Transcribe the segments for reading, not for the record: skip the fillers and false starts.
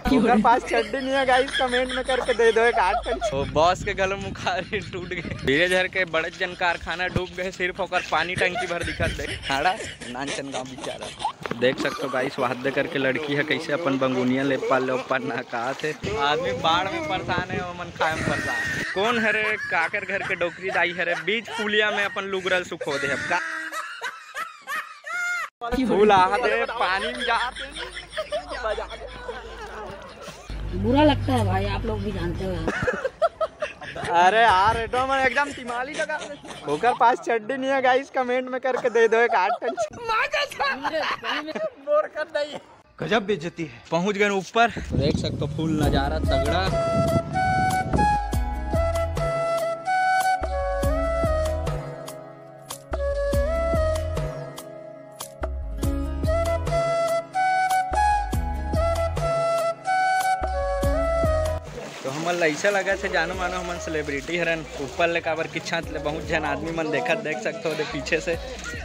उनके पास चड्डी नहीं है गाइस, कमेंट में करके दे दो एक 8 टन। बॉस के गले मुखारी टूट गए। धीरे झर के बड़े जन कारखाना डूब गए, सिर्फ होकर पानी टंकी भर दिखत दे। खाड़ा नानचन गाँव बेचारा देख सकते हो गाइस, वादे करके लड़की है कैसे अपन बंगुनिया ले पाले ऊपर ना कहा थे। आदमी बाढ़ में परेशान है, मन खाए में परेशान। कौन है रे काकर घर के डोकरी दाई है रे, बीच पुलिया में अपन लुगरल सुखो दे। अब फूल दे पानी में जाते बुरा लगता है भाई, आप लोग भी जानते हो। अरे यार एकदम तिमाली लगा। होकर पास चड्डी नहीं है गाइस, कमेंट में करके दे दो एक 8 टन। गजब बेइज्जती है। पहुंच गए ऊपर, देख सकते हो फूल नजारा तगड़ा। तो हमन ऐसा लगा थे जानो मानो हमन सेलिब्रिटी हरन। ऊपर ले काबर की छत ले बहुत जन आदमी मन देखत देख सकते हो पीछे से,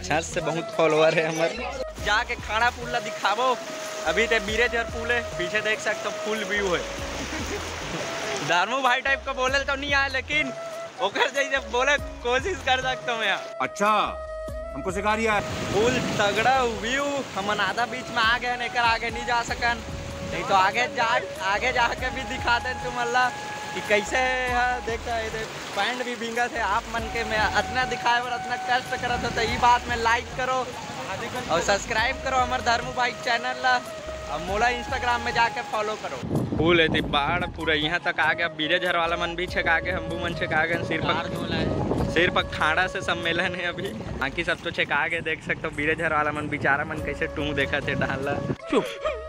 छत से बहुत फॉलोअर है हमर। जाके खाना पुल ला दिखावो। अभी ते बीरेझर पुल है, पीछे देख सकते हो फुल व्यू है। धर्मू भाई टाइप का बोले तो नहीं आया, लेकिन ओकर जैसे बोले कोशिश कर सकता हूँ यहाँ। अच्छा हमको सिखा रही है। फुल तगड़ा व्यू। हमन आधा बीच में आ गए, नेकर आगे नहीं जा सकन, नहीं तो आगे जाके भी दिखा दे तुम अल्लाह कि कैसे है। देखा है पैंट भी भींगा थे आप मन के, मैं इतना दिखाए और इतना कष्ट करत होता। ये बात में लाइक करो और सब्सक्राइब करो हमारे धर्मू बाइक चैनल ला, और मोला इंस्टाग्राम में जाके फॉलो करो। फूल है बाढ़ पूरा यहाँ तक आ गया। बीरेझर वाला मन भी छका गए, हम्बू मन छका गए। सिर्फ खाड़ा से सम्मेलन है अभी, बाकी सब तो छका गए। देख सकते हो बीरेझर वाला मन बेचारा मन कैसे टू देखा थे डाला। चुप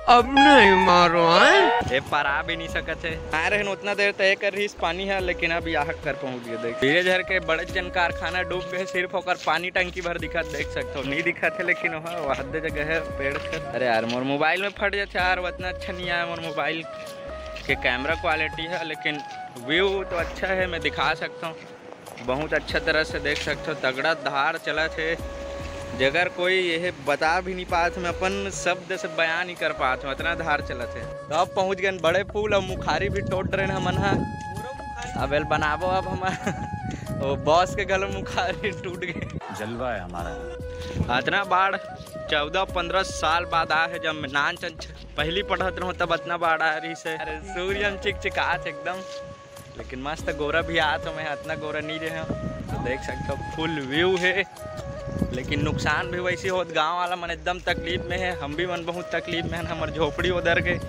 अब नहीं मारो है, पर आ भी नहीं सकते है। आ रहे उतना देर तय कर रही पानी है, लेकिन अब यहाँ कर पहुँच गए। देख बीरेझर के बड़े जन कारखाना डूब गए, सिर्फ होकर पानी टंकी भर दिखत देख सकते हो। नहीं दिखा थे लेकिन वहाँ हद जगह है पेड़ कर। अरे यार मोर मोबाइल में फट जाते यार, उतना अच्छा नहीं आया मोर मोबाइल के कैमरा क्वालिटी है, लेकिन व्यू तो अच्छा है, मैं दिखा सकता हूँ बहुत अच्छा तरह से। देख सकते हो तगड़ा धार चला थे, जगह कोई यह बता भी नहीं पाते, मैं अपन शब्द से बयान नहीं कर पाते, इतना धार चला थे। तो अब पहुँच गए बड़े पुल, और मुखारी भी टोट रहे हमन। अब बनाबो अब हमारा बॉस के गले मुखारी टूट गए। जलवा है हमारा। इतना बाढ़ 14-15 साल बाद आ है। जब नानचन पहली पढ़त रहो तब इतना बाढ़ आ रही से। अरे सूर्य चिकचिकात एकदम, लेकिन मस्त गोरा भी आ, तो मैं इतना गोरा नहीं रहे। तो देख सकते हो फुल व्यू है, लेकिन नुकसान भी वैसे हो। गांव वाला मन एकदम तकलीफ में है, हम भी मन बहुत तकलीफ में है। हमार झोपड़ी उधर गए,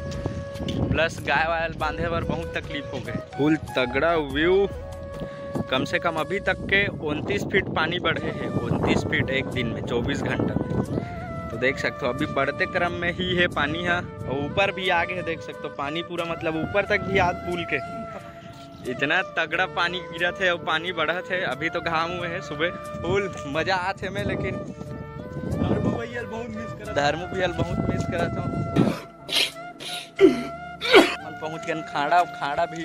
प्लस गाय वाय बांधे पर बहुत तकलीफ हो गए। फुल तगड़ा व्यू। कम से कम अभी तक के 29 फीट पानी बढ़े हैं। 29 फीट एक दिन में 24 घंटा में। तो देख सकते हो अभी बढ़ते क्रम में ही है पानी है, और ऊपर भी आगे है। देख सकते हो पानी पूरा मतलब ऊपर तक भी आज पुल के इतना तगड़ा पानी गिरा थे और पानी बढ़ा थे। अभी तो घाम हुए हैं सुबह, फुल मजा आते में, लेकिन धर्मू भैया बहुत मिस करा था। पहुंच गए खाड़ा भी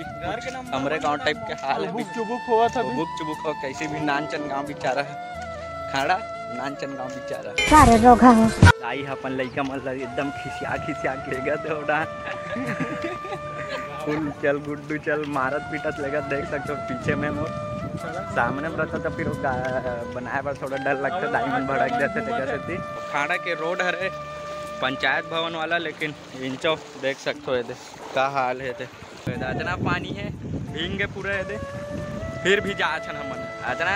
हमारे गांव टाइप के हाल है। बुक चुबुक हुआ था, बुक चुबुक हो कैसे भी। नानचन गांव बेचारा खाड़ा, नानचन गांव बेचारा आई अपन लइका मतलब एकदम खिसिया के गए थे। फुल चल गुड्डू चल मारत पीटत लगा। देख सकते हो पीछे में मोर सामने में रहता था, फिर बनाए पर थोड़ा डर लगता, डायमंड भड़क जाते थे। खाड़ा के रोड है पंचायत भवन वाला, लेकिन इंचो देख सकते हो का हाल है। इतना पानी है, भींगे पूरे है फिर भी जा छन हमन। इतना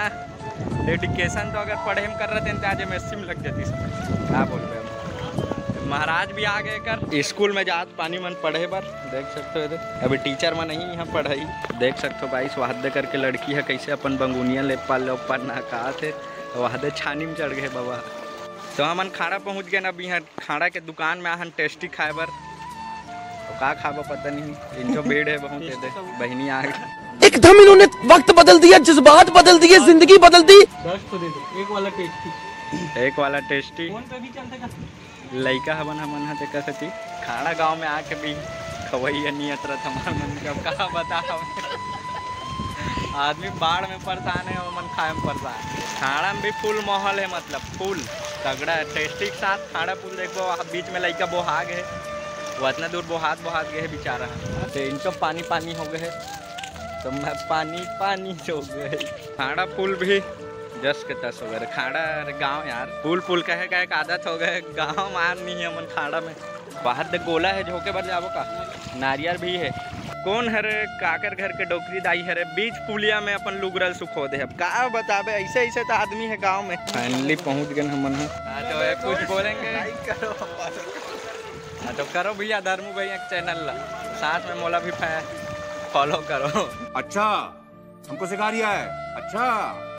डेडिकेशन तो अगर पढ़े हम कर रहे थे तो आज एमएससी में लग जाती समझ। क्या बोल रहे महाराज भी आ गए कर स्कूल में जात पानी मन पढ़े बर। देख सकते हो अभी टीचर में नहीं यहाँ पढ़ाई। देख सकते हो गाइस, वादे करके लड़की है कैसे अपन बंगुनिया ले पाले ऊपर ना कहा थे, वादे छानी में चढ़ गए बाबा। तो हमन खाड़ा पहुँच गए। अब यहाँ खाड़ा के दुकान में आहन टेस्टी खाए बर, तो का खाबो पता नहीं। इनको बेड है बहुत दे बहनी आ गई। एकदम इन्होंने वक्त बदल दिया, जज्बात बदल दिए, जिंदगी बदल दी। एक वाला टेस्टी लइका हवन हमन हा देखा सती। खाड़ा गांव में आके भी खवैया नियत रहा मन का कहा बता। आदमी बाढ़ में परेशान है और मन खाए में परेशान। खाड़ा में भी फुल माहौल है, मतलब फुल तगड़ा है टेस्टी के साथ। खाड़ा पुल देखो बीच में लइका बोहाग है, वो इतना दूर बोहात गए है बेचारा। तो इनको पानी पानी हो गए, तो मैं पानी पानी हो गए। खाड़ा पुल भी 10 के 10 हो गए। खाड़ा गांव यार, पुल कहे का एक आदत हो गए, गांव मान नहीं है मन खाड़ा में। बाहर देख गोला है, झोंके भर जाबो का। नारियल भी है। कौन हरे काकर घर के डोकरी दाई हरे बीच पुलिया में अपन लुगरल सुखो दे। अब का बताबे, ऐसे तो आदमी है गांव में। फाइनली पहुंच गए हम। तो कुछ बोलेंगे तो करो भैया धर्मू भैया चैनल ला, साथ में मोला भी फॉलो करो। अच्छा, हमको सिखा रिया है। अच्छा।